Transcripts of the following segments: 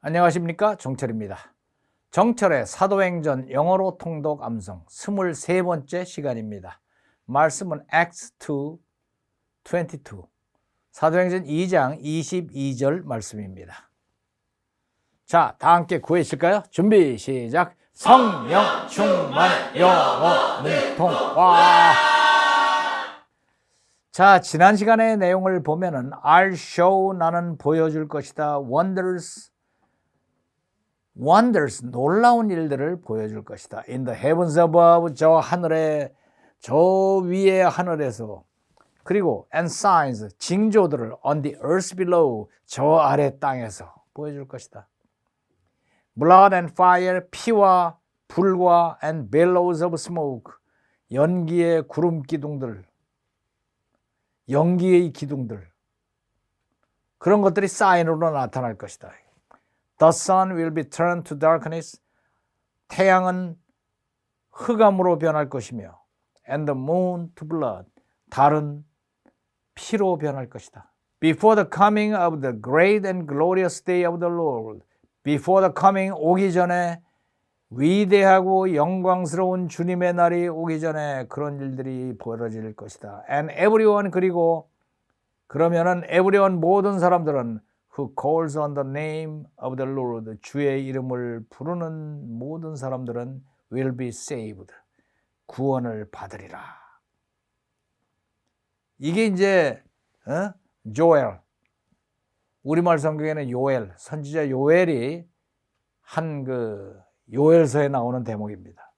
안녕하십니까, 정철입니다. 정철의 사도행전 영어로 통독 암송 23번째 시간입니다. 말씀은 Acts 2:22 사도행전 2장 22절 말씀입니다. 자, 다 함께 구해주실까요? 준비 시작. 성령 충만 영어 능통와. 자, 지난 시간의 내용을 보면은 I'll show, 나는 보여줄 것이다. wonders, 놀라운 일들을 보여줄 것이다. In the heavens above, 저 하늘에, 저 위의 하늘에서. 그리고 and signs, 징조들을 on the earth below, 저 아래 땅에서 보여줄 것이다. Blood and fire, 피와 불과 and billows of smoke, 연기의 구름 기둥들, 연기의 기둥들, 그런 것들이 사인으로 나타날 것이다. The sun will be turned to darkness, 태양은 흑암으로 변할 것이며 and the moon to blood, 달은 피로 변할 것이다. Before the coming of the great and glorious day of the Lord, before the coming, 오기 전에, 위대하고 영광스러운 주님의 날이 오기 전에 그런 일들이 벌어질 것이다. And everyone, 그리고 그러면은 everyone, 모든 사람들은 who calls on the name of the Lord, 주의 이름을 부르는 모든 사람들은 will be saved, 구원을 받으리라. 이게 이제 조엘, 우리말 성경에는 요엘, 선지자 요엘이 한 그 요엘서에 나오는 대목입니다.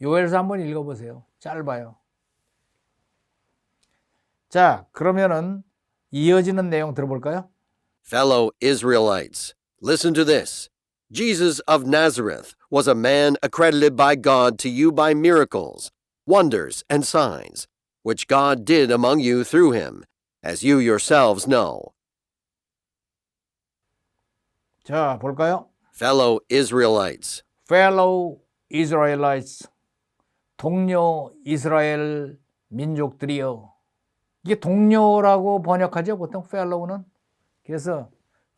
요엘서 한번 읽어보세요. 짧아요. 자, 그러면은 이어지는 내용 들어볼까요? Fellow Israelites, listen to this. Jesus of Nazareth was a man accredited by God to you by miracles, wonders, and signs, which God did among you through him, as you yourselves know. 자, 볼까요? Fellow Israelites, Fellow Israelites, 동료 이스라엘 민족들이여. 이게 동료라고 번역하죠, 보통 fellow는. 그래서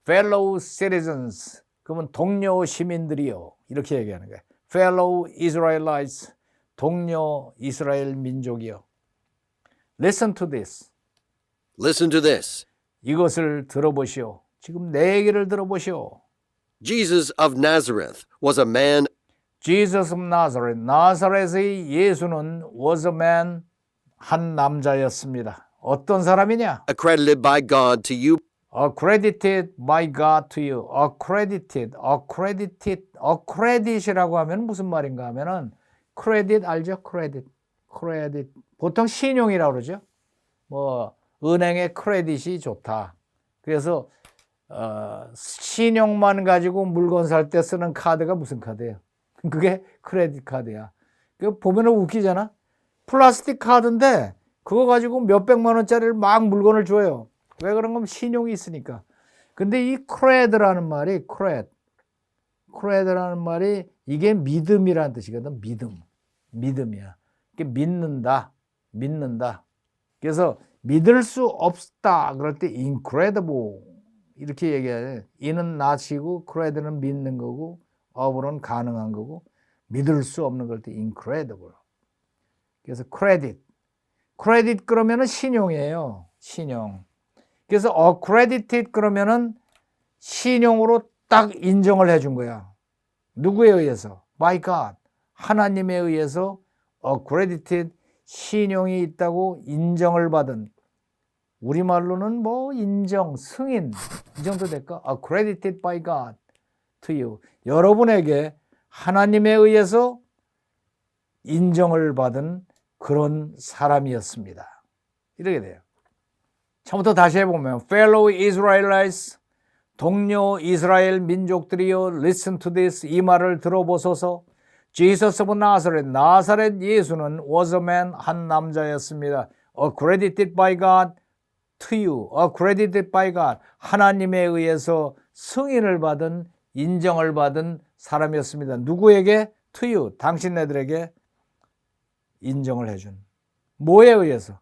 fellow citizens, 그러면 동료 시민들이요, 이렇게 얘기하는 거예요. Fellow Israelites, 동료 이스라엘 민족이요. Listen to this. listen to this. 이것을 들어보시오. 지금 내 얘기를 들어보시오. Jesus of Nazareth was a man Jesus of Nazareth, 나사렛의 예수는 was a man, 한 남자였습니다. 어떤 사람이냐? accredited by God to you Accredited by God to you. Accredit이라고 하면 무슨 말인가 하면은 credit 알죠? credit. 보통 신용이라고 그러죠. 뭐 은행의 크레딧이 좋다. 그래서 신용만 가지고 물건 살 때 쓰는 카드가 무슨 카드예요? 그게 크레딧 카드야. 그 보면은 웃기잖아. 플라스틱 카드인데 그거 가지고 몇백만 원짜리를 막 물건을 줘요. 왜 그런 건 신용이 있으니까. 근데 이 크레드라는 말이 크레드라는 말이 이게 믿음이라는 뜻이거든. 믿음이야. 이게 믿는다. 그래서 믿을 수 없다 그럴 때 incredible 이렇게 얘기해요. 이는 나시고 크레드는 믿는 거고 of는 가능한 거고 믿을 수 없는 걸 때 incredible. 그래서 크레딧 그러면은 신용이에요. 신용. 그래서 accredited 그러면은 신용으로 딱 인정을 해준 거야. 누구에 의해서? By God. 하나님에 의해서 accredited, 신용이 있다고 인정을 받은, 우리말로는 뭐 인정, 승인 이 정도 될까? Accredited by God to you. 여러분에게 하나님에 의해서 인정을 받은 그런 사람이었습니다. 이렇게 돼요. 처음부터 다시 해보면 Fellow Israelites, 동료 이스라엘 민족들이여 listen to this, 이 말을 들어보소서. Jesus of Nazareth, 나사렛 예수는 was a man, 한 남자였습니다. Accredited by God to you, accredited by God, 하나님에 의해서 승인을 받은, 인정을 받은 사람이었습니다. 누구에게? To you, 당신네들에게 인정을 해준. 뭐에 의해서?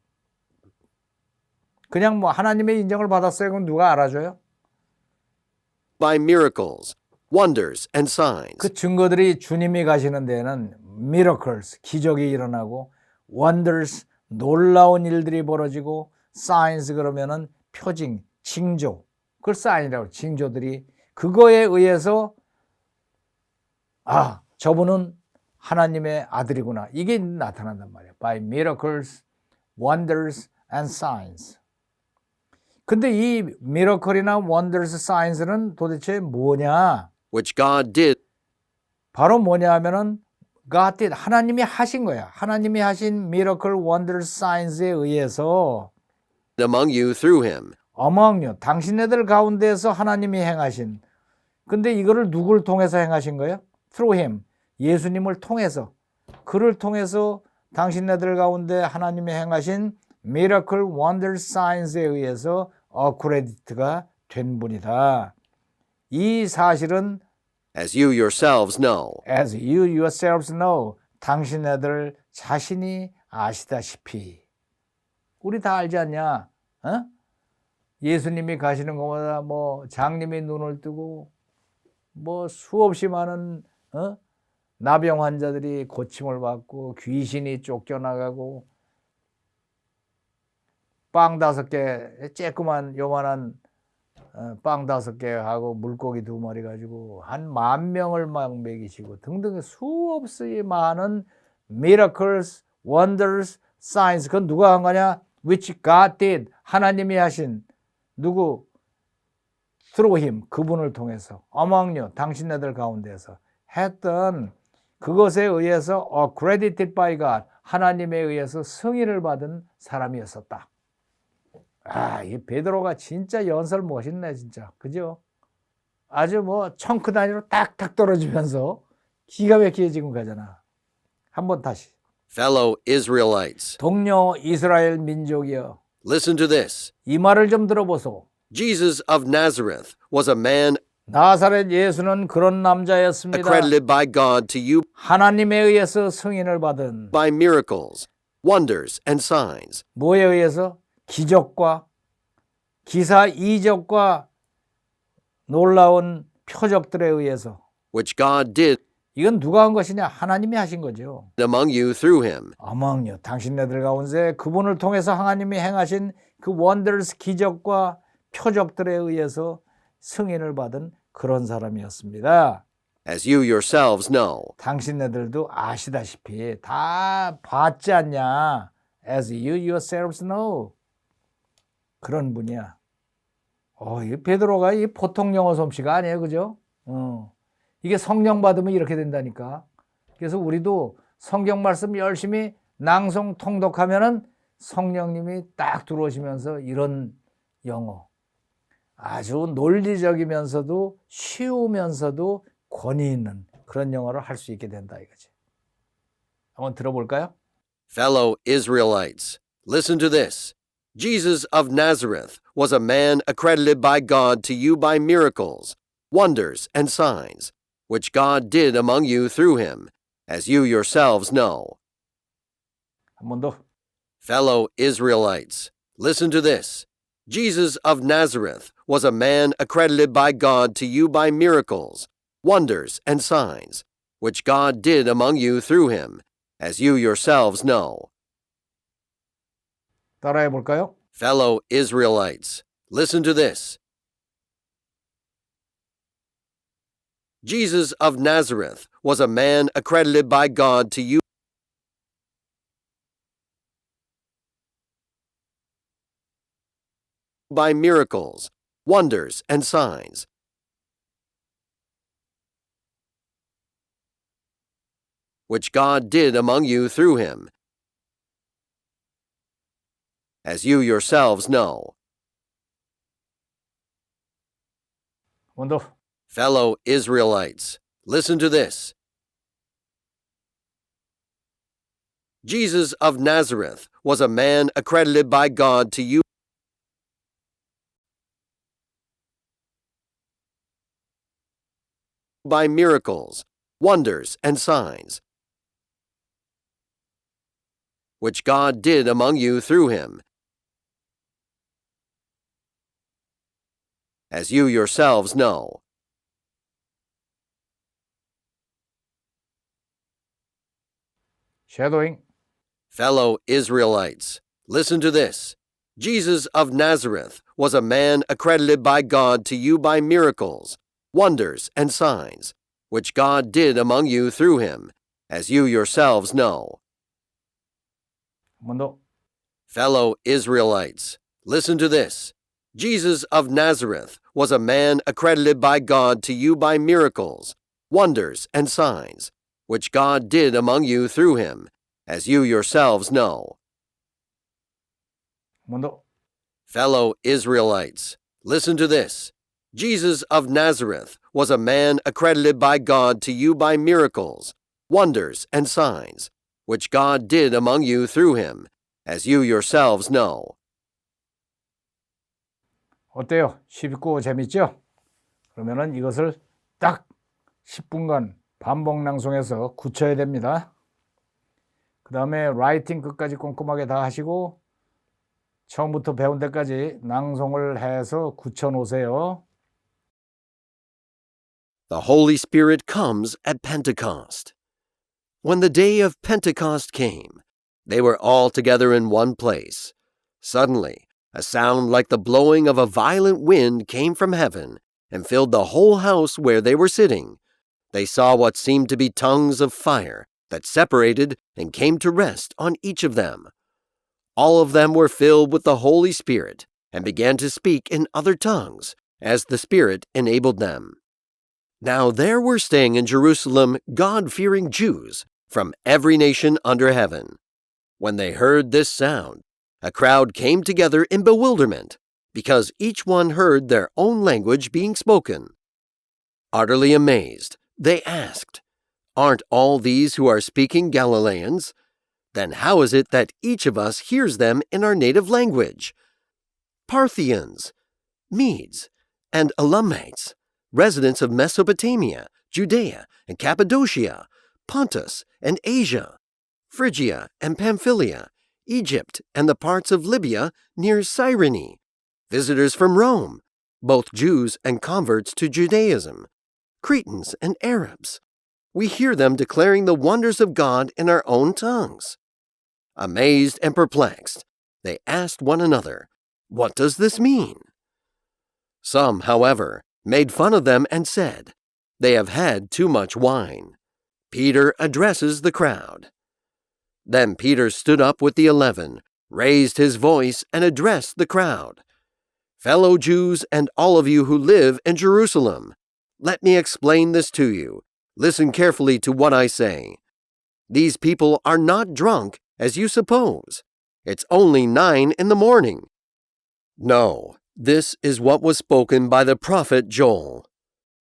그냥 뭐 하나님의 인정을 받았어요. 그럼 누가 알아줘요? by miracles, wonders, and signs, 그 증거들이 주님이 가시는 데에는 miracles, 기적이 일어나고 wonders, 놀라운 일들이 벌어지고 signs 그러면은 표징, 징조, 그걸 sign이라고 징조들이 그거에 의해서 아, 저분은 하나님의 아들이구나. 이게 나타난단 말이에요. By miracles, wonders and signs. 근데 이 miracle이나 wonders, signs는 도대체 뭐냐? which God did 바로 뭐냐 하면은 God did, 하나님이 하신 거야. 하나님이 하신 miracle, wonders, signs에 의해서 among you through him, among you, 당신네들 가운데에서 하나님이 행하신. 근데 이거를 누굴 통해서 행하신 거예요? Through him, 예수님을 통해서. 그를 통해서 당신네들 가운데 하나님이 행하신 miracle, wonders, signs에 의해서 accredit가 된 분이다. 이 사실은 as you yourselves know. as you yourselves know, 당신네들 자신이 아시다시피. 우리 다 알지 않냐? 어? 예수님이 가시는 것마다 뭐 장님이 눈을 뜨고 뭐 수없이 많은 나병 환자들이 고침을 받고 귀신이 쫓겨나가고 빵 5개, 쬐끄만 요만한 빵 5개 하고 물고기 2마리 가지고 한 10,000명을 막 먹이시고 등등 수없이 많은 miracles, wonders, signs. 그건 누가 한 거냐? Which God did. 하나님이 하신 누구? Through him. 그분을 통해서. Among you. 당신네들 가운데서 했던 그것에 의해서 accredited by God. 하나님에 의해서 승인을 받은 사람이었었다. 아, 이 베드로가 진짜 연설 멋있네, 진짜. 그죠? 아주 뭐 청크 단위로 딱딱 떨어지면서 기가 막히게 지금 가잖아. 한번 다시. Fellow Israelites, 동료 이스라엘 민족이여. listen to this. 이 말을 좀 들어보소. Jesus of Nazareth was a man 나사렛 예수는 그런 남자였습니다. accredited by God to you 하나님에 의해서 승인을 받은 by miracles, wonders, and signs, 뭐에 의해서? 기적과 기사 이적과 놀라운 표적들에 의해서. which God did 이건 누가 한 것이냐? 하나님이 하신 거죠. among you through him, 어멍요, 당신네들 가운데 그분을 통해서 하나님이 행하신 그 원더스 기적과 표적들에 의해서 승인을 받은 그런 사람이었습니다. as you yourselves know. 당신네들도 아시다시피 다 봤지 않냐? As you yourselves know. 그런 분이야. 이 베드로가 이 보통 영어 솜씨가 아니에요, 그죠? 이게 성령 받으면 이렇게 된다니까. 그래서 우리도 성경 말씀 열심히 낭송 통독하면은 성령님이 딱 들어오시면서 이런 영어, 아주 논리적이면서도 쉬우면서도 권위 있는 그런 영어를 할 수 있게 된다 이거지. 한번 들어볼까요? Fellow Israelites, listen to this. Jesus of Nazareth was a man accredited by God to you by miracles, wonders, and signs, which God did among you through him, as you yourselves know. 한 번 더. Fellow Israelites, listen to this. Jesus of Nazareth was a man accredited by God to you by miracles, wonders, and signs, which God did among you through him, as you yourselves know. 따라해 볼까요? Fellow Israelites, listen to this. Jesus of Nazareth was a man accredited by God to you by miracles, wonders, and signs, which God did among you through him, as you yourselves know. 한 번 더. Fellow Israelites, listen to this. Jesus of Nazareth was a man accredited by God to you by miracles, wonders, and signs, which God did among you through him, as you yourselves know. shadowing. Fellow Israelites, listen to this. Jesus of Nazareth was a man accredited by God to you by miracles, wonders, and signs, which God did among you through him, as you yourselves know. 한 번 더. Fellow Israelites, listen to this. Jesus of Nazareth was a man accredited by God to you by miracles, wonders, and signs, which God did among you through him, as you yourselves know. 한 번 더. Fellow Israelites, listen to this. Jesus of Nazareth was a man accredited by God to you by miracles, wonders, and signs, which God did among you through him, as you yourselves know. 어때요? 쉽고 재밌죠? 그러면은 이것을 딱 10분간 반복 낭송해서 굳혀야 됩니다. 그 다음에 라이팅 끝까지 꼼꼼하게 다 하시고 처음부터 배운 데까지 낭송을 해서 굳혀 놓으세요. The Holy Spirit comes at Pentecost. When the day of Pentecost came, they were all together in one place. Suddenly, a sound like the blowing of a violent wind came from heaven and filled the whole house where they were sitting. They saw what seemed to be tongues of fire that separated and came to rest on each of them. All of them were filled with the Holy Spirit and began to speak in other tongues as the Spirit enabled them. Now there were staying in Jerusalem God-fearing Jews from every nation under heaven. When they heard this sound, a crowd came together in bewilderment, because each one heard their own language being spoken. Utterly amazed, they asked, "Aren't all these who are speaking Galileans? Then how is it that each of us hears them in our native language? Parthians, Medes, and Elamites, residents of Mesopotamia, Judea, and Cappadocia, Pontus and Asia, Phrygia and Pamphylia, Egypt and the parts of Libya near Cyrene, visitors from Rome, both Jews and converts to Judaism, Cretans and Arabs. We hear them declaring the wonders of God in our own tongues." Amazed and perplexed, they asked one another, "What does this mean?" Some, however, made fun of them and said, "They have had too much wine." Peter addresses the crowd. Then Peter stood up with the 11, raised his voice, and addressed the crowd. "Fellow Jews and all of you who live in Jerusalem, let me explain this to you. Listen carefully to what I say. These people are not drunk, as you suppose. It's only 9 in the morning. No, this is what was spoken by the prophet Joel.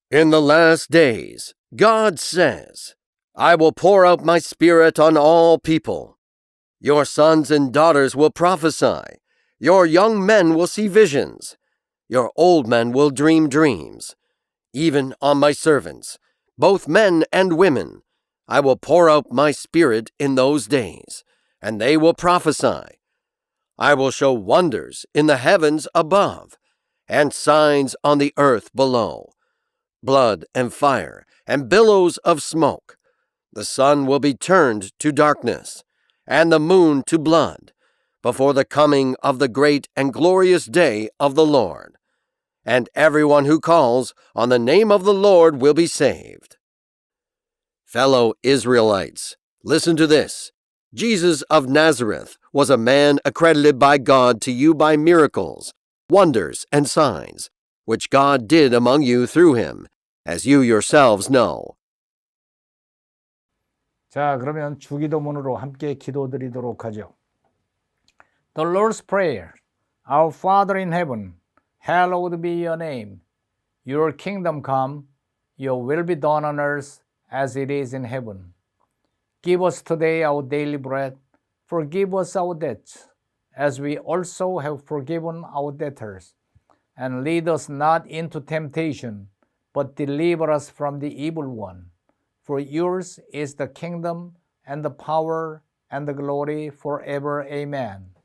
In the last days, God says, I will pour out my Spirit on all people. Your sons and daughters will prophesy. Your young men will see visions. Your old men will dream dreams. Even on my servants, both men and women, I will pour out my Spirit in those days, and they will prophesy. I will show wonders in the heavens above, and signs on the earth below, blood and fire and billows of smoke. The sun will be turned to darkness, and the moon to blood, before the coming of the great and glorious day of the Lord. And everyone who calls on the name of the Lord will be saved. Fellow Israelites, listen to this. Jesus of Nazareth was a man accredited by God to you by miracles, wonders, and signs, which God did among you through him, as you yourselves know. 자, 그러면 주기도문으로 함께 기도드리도록 하죠. The Lord's Prayer. Our Father in heaven, hallowed be your name. Your kingdom come, your will be done on earth as it is in heaven. Give us today our daily bread. Forgive us our debts, as we also have forgiven our debtors. And lead us not into temptation, but deliver us from the evil one. For yours is the kingdom and the power and the glory forever. Amen.